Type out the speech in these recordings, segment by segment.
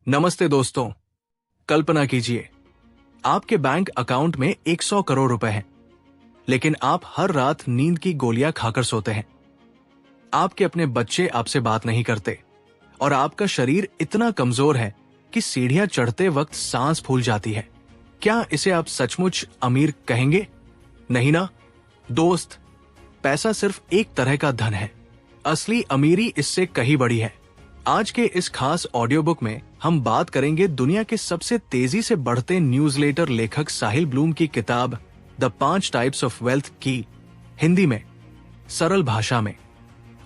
नमस्ते दोस्तों। कल्पना कीजिए, आपके बैंक अकाउंट में 100 करोड़ रुपए हैं, लेकिन आप हर रात नींद की गोलियां खाकर सोते हैं। आपके अपने बच्चे आपसे बात नहीं करते और आपका शरीर इतना कमजोर है कि सीढ़ियां चढ़ते वक्त सांस फूल जाती है। क्या इसे आप सचमुच अमीर कहेंगे? नहीं ना दोस्त, पैसा सिर्फ एक तरह का धन है। असली अमीरी इससे कहीं बड़ी है। आज के इस खास ऑडियो बुक में हम बात करेंगे दुनिया के सबसे तेजी से बढ़ते न्यूज़लेटर लेखक साहिल ब्लूम की किताब द 5 टाइप्स ऑफ वेल्थ की हिंदी में, सरल भाषा में,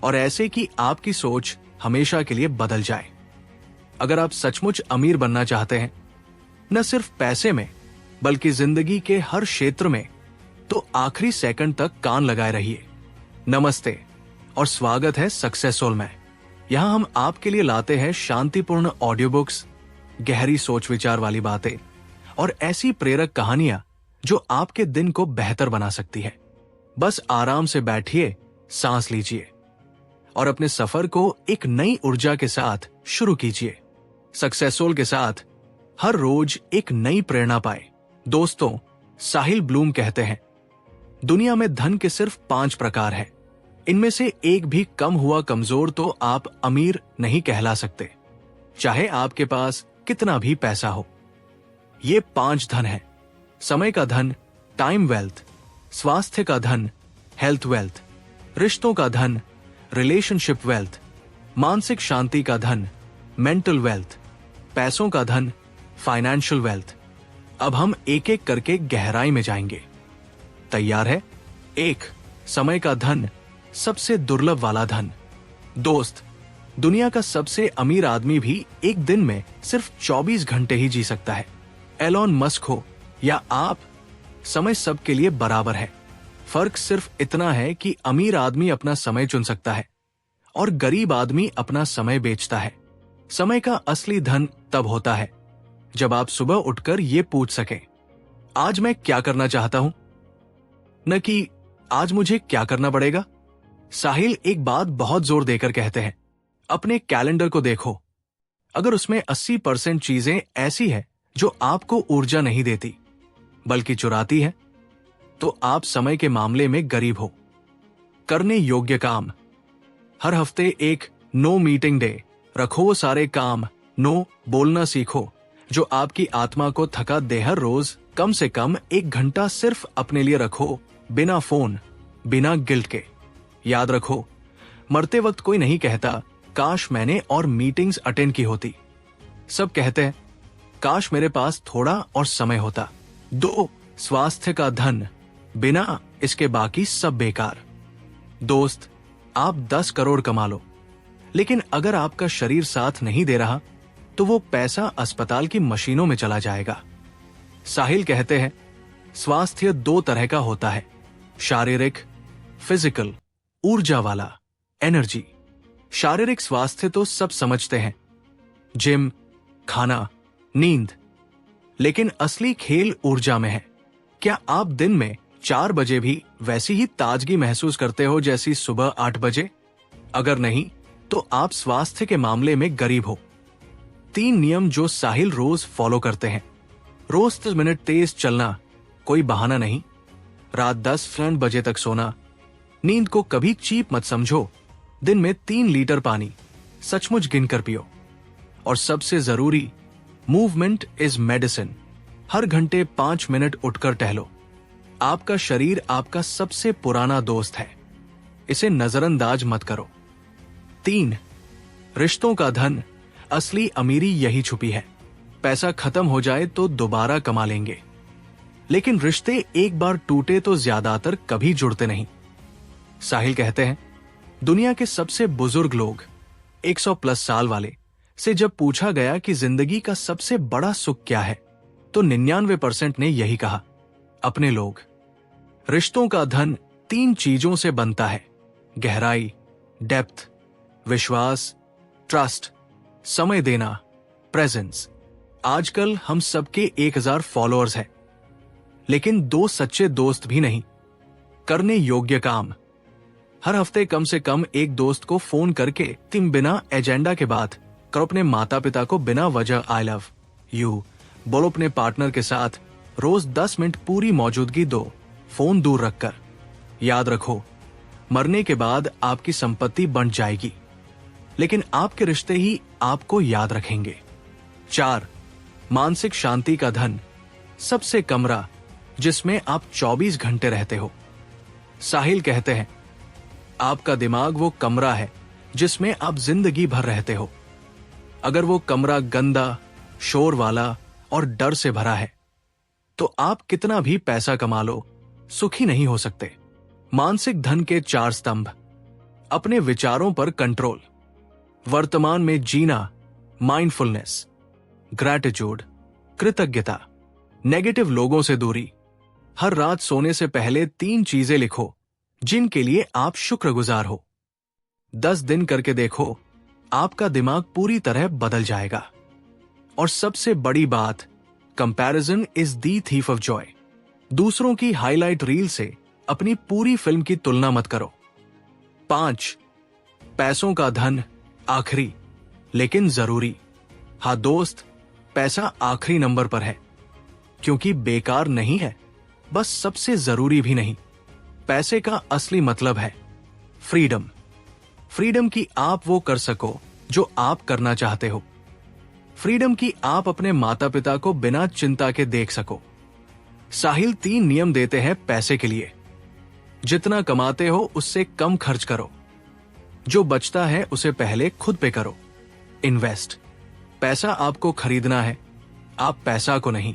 और ऐसे कि आपकी सोच हमेशा के लिए बदल जाए। अगर आप सचमुच अमीर बनना चाहते हैं, न सिर्फ पैसे में बल्कि जिंदगी के हर क्षेत्र में, तो आखिरी सेकंड तक कान लगाए रहिए। नमस्ते और स्वागत है सक्सेसफुल में। यहां हम आपके लिए लाते हैं शांतिपूर्ण ऑडियो बुक्स, गहरी सोच विचार वाली बातें और ऐसी प्रेरक कहानियां जो आपके दिन को बेहतर बना सकती है। बस आराम से बैठिए, सांस लीजिए और अपने सफर को एक नई ऊर्जा के साथ शुरू कीजिए। सक्सेसफुल के साथ हर रोज एक नई प्रेरणा पाए। दोस्तों, साहिल ब्लूम कहते हैं, दुनिया में धन के सिर्फ 5 प्रकार हैं। इनमें से एक भी कम हुआ कमजोर तो आप अमीर नहीं कहला सकते, चाहे आपके पास कितना भी पैसा हो। ये 5 धन है: समय का धन, टाइम वेल्थ; स्वास्थ्य का धन, हेल्थ वेल्थ; रिश्तों का धन, रिलेशनशिप वेल्थ; मानसिक शांति का धन, मेंटल वेल्थ; पैसों का धन, फाइनेंशियल वेल्थ। अब हम एक एक करके गहराई में जाएंगे। तैयार है? 1. समय का धन, सबसे दुर्लभ वाला धन। दोस्त, दुनिया का सबसे अमीर आदमी भी एक दिन में सिर्फ 24 घंटे ही जी सकता है। एलोन मस्क हो या आप, समय सबके लिए बराबर है। फर्क सिर्फ इतना है कि अमीर आदमी अपना समय चुन सकता है और गरीब आदमी अपना समय बेचता है। समय का असली धन तब होता है जब आप सुबह उठकर ये पूछ सकें, आज मैं क्या करना चाहता हूं, न कि आज मुझे क्या करना पड़ेगा। साहिल एक बात बहुत जोर देकर कहते हैं, अपने कैलेंडर को देखो। अगर उसमें 80% चीजें ऐसी है जो आपको ऊर्जा नहीं देती बल्कि चुराती है, तो आप समय के मामले में गरीब हो। करने योग्य काम, हर हफ्ते एक नो मीटिंग डे रखो। वो सारे काम नो बोलना सीखो जो आपकी आत्मा को थका दे। हर रोज कम से कम 1 घंटा सिर्फ अपने लिए रखो, बिना फोन, बिना गिल्ट के। याद रखो, मरते वक्त कोई नहीं कहता काश मैंने और मीटिंग्स अटेंड की होती। सब कहते हैं काश मेरे पास थोड़ा और समय होता। 2. स्वास्थ्य का धन, बिना इसके बाकी सब बेकार। दोस्त, आप 10 करोड़ कमा लो, लेकिन अगर आपका शरीर साथ नहीं दे रहा तो वो पैसा अस्पताल की मशीनों में चला जाएगा। साहिल कहते हैं, स्वास्थ्य 2 तरह का होता है: शारीरिक, फिजिकल, ऊर्जा वाला, एनर्जी। शारीरिक स्वास्थ्य तो सब समझते हैं, जिम, खाना, नींद। लेकिन असली खेल ऊर्जा में है। क्या आप दिन में 4 बजे भी वैसी ही ताजगी महसूस करते हो जैसी सुबह 8 बजे? अगर नहीं, तो आप स्वास्थ्य के मामले में गरीब हो। 3 नियम जो साहिल रोज फॉलो करते हैं: रोज 10 मिनट तेज चलना, कोई बहाना नहीं; रात 10 बजे तक सोना; नींद को कभी चीप मत समझो; दिन में 3 लीटर पानी सचमुच गिनकर पियो; और सबसे जरूरी, मूवमेंट इज मेडिसिन। हर घंटे 5 मिनट उठकर टहलो। आपका शरीर आपका सबसे पुराना दोस्त है, इसे नजरअंदाज मत करो। 3. रिश्तों का धन, असली अमीरी यही छुपी है। पैसा खत्म हो जाए तो दोबारा कमा लेंगे, लेकिन रिश्ते एक बार टूटे तो ज्यादातर कभी जुड़ते नहीं। साहिल कहते हैं, दुनिया के सबसे बुजुर्ग लोग, 100+ साल वाले, से जब पूछा गया कि जिंदगी का सबसे बड़ा सुख क्या है, तो 99% ने यही कहा, अपने लोग। रिश्तों का धन 3 चीजों से बनता है: गहराई, डेप्थ; विश्वास, ट्रस्ट; समय देना, प्रेजेंस। आजकल हम सबके 1000 फॉलोअर्स हैं, लेकिन 2 सच्चे दोस्त भी नहीं। करने योग्य काम, हर हफ्ते कम से कम एक दोस्त को फोन करके तुम बिना एजेंडा के बाद करो अपने माता पिता को बिना वजह आई लव यू। बोलो अपने पार्टनर के साथ रोज 10 मिनट पूरी मौजूदगी दो, फोन दूर रखकर। याद रखो, मरने के बाद आपकी संपत्ति बंट जाएगी, लेकिन आपके रिश्ते ही आपको याद रखेंगे। 4, मानसिक शांति का धन, सबसे कमरा जिसमें आप 24 घंटे रहते हो। साहिल कहते हैं, आपका दिमाग वो कमरा है जिसमें आप जिंदगी भर रहते हो। अगर वो कमरा गंदा, शोर वाला और डर से भरा है, तो आप कितना भी पैसा कमा लो, सुखी नहीं हो सकते। मानसिक धन के 4 स्तंभ, अपने विचारों पर कंट्रोल, वर्तमान में जीना, माइंडफुलनेस, ग्रैटिट्यूड, कृतज्ञता, नेगेटिव लोगों से दूरी। हर रात सोने से पहले 3 चीजें लिखो जिनके लिए आप शुक्रगुजार हो। 10 दिन करके देखो, आपका दिमाग पूरी तरह बदल जाएगा। और सबसे बड़ी बात, comparison is the thief of Joy. दूसरों की हाईलाइट रील से अपनी पूरी फिल्म की तुलना मत करो। 5, पैसों का धन आखिरी लेकिन जरूरी। हाँ दोस्त, पैसा आखिरी नंबर पर है, क्योंकि बेकार नहीं है, बस सबसे जरूरी भी नहीं। पैसे का असली मतलब है फ्रीडम। फ्रीडम की आप वो कर सको जो आप करना चाहते हो। फ्रीडम की आप अपने माता पिता को बिना चिंता के देख सको। साहिल 3 नियम देते हैं पैसे के लिए। जितना कमाते हो उससे कम खर्च करो। जो बचता है उसे पहले खुद पे करो। इन्वेस्ट, पैसा आपको खरीदना है, आप पैसा को नहीं।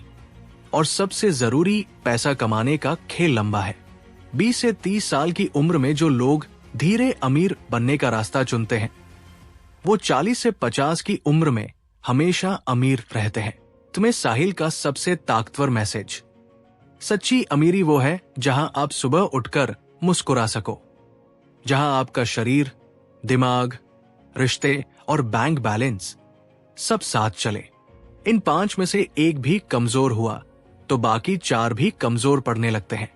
और सबसे जरूरी, पैसा कमाने का खेल लंबा है। 20 से 30 साल की उम्र में जो लोग धीरे अमीर बनने का रास्ता चुनते हैं, वो 40 से 50 की उम्र में हमेशा अमीर रहते हैं। तुम्हें साहिल का सबसे ताकतवर मैसेज, सच्ची अमीरी वो है जहां आप सुबह उठकर मुस्कुरा सको, जहां आपका शरीर, दिमाग, रिश्ते और बैंक बैलेंस सब साथ चले। इन 5 में से एक भी कमजोर हुआ तो बाकी 4 भी कमजोर पड़ने लगते हैं।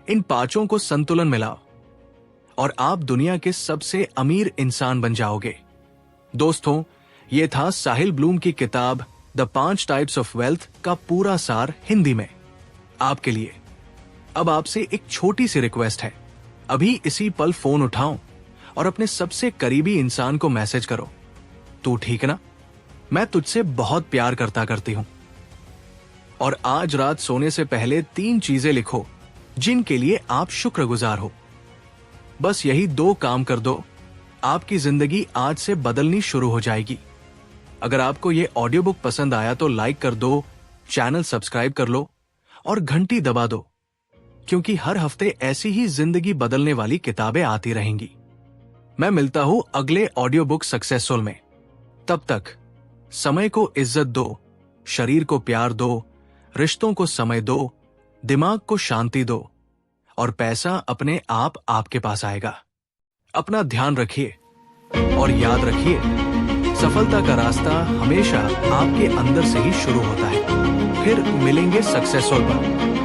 इन 5 को संतुलन में लाओ और आप दुनिया के सबसे अमीर इंसान बन जाओगे। दोस्तों, ये था साहिल ब्लूम की किताब द 5 टाइप्स ऑफ वेल्थ का पूरा सार हिंदी में आपके लिए। अब आपसे एक छोटी सी रिक्वेस्ट है, अभी इसी पल फोन उठाओ और अपने सबसे करीबी इंसान को मैसेज करो, तू ठीक ना, मैं तुझसे बहुत प्यार करती हूं। और आज रात सोने से पहले 3 चीजें लिखो जिनके लिए आप शुक्रगुजार हो। बस यही 2 काम कर दो, आपकी जिंदगी आज से बदलनी शुरू हो जाएगी। अगर आपको ये ऑडियो बुक पसंद आया तो लाइक कर दो, चैनल सब्सक्राइब कर लो और घंटी दबा दो, क्योंकि हर हफ्ते ऐसी ही जिंदगी बदलने वाली किताबें आती रहेंगी। मैं मिलता हूं अगले ऑडियो बुक सक्सेसफुल में। तब तक समय को इज्जत दो, शरीर को प्यार दो, रिश्तों को समय दो, दिमाग को शांति दो और पैसा अपने आप आपके पास आएगा। अपना ध्यान रखिए और याद रखिए, सफलता का रास्ता हमेशा आपके अंदर से ही शुरू होता है। फिर मिलेंगे सक्सेसफुल पर।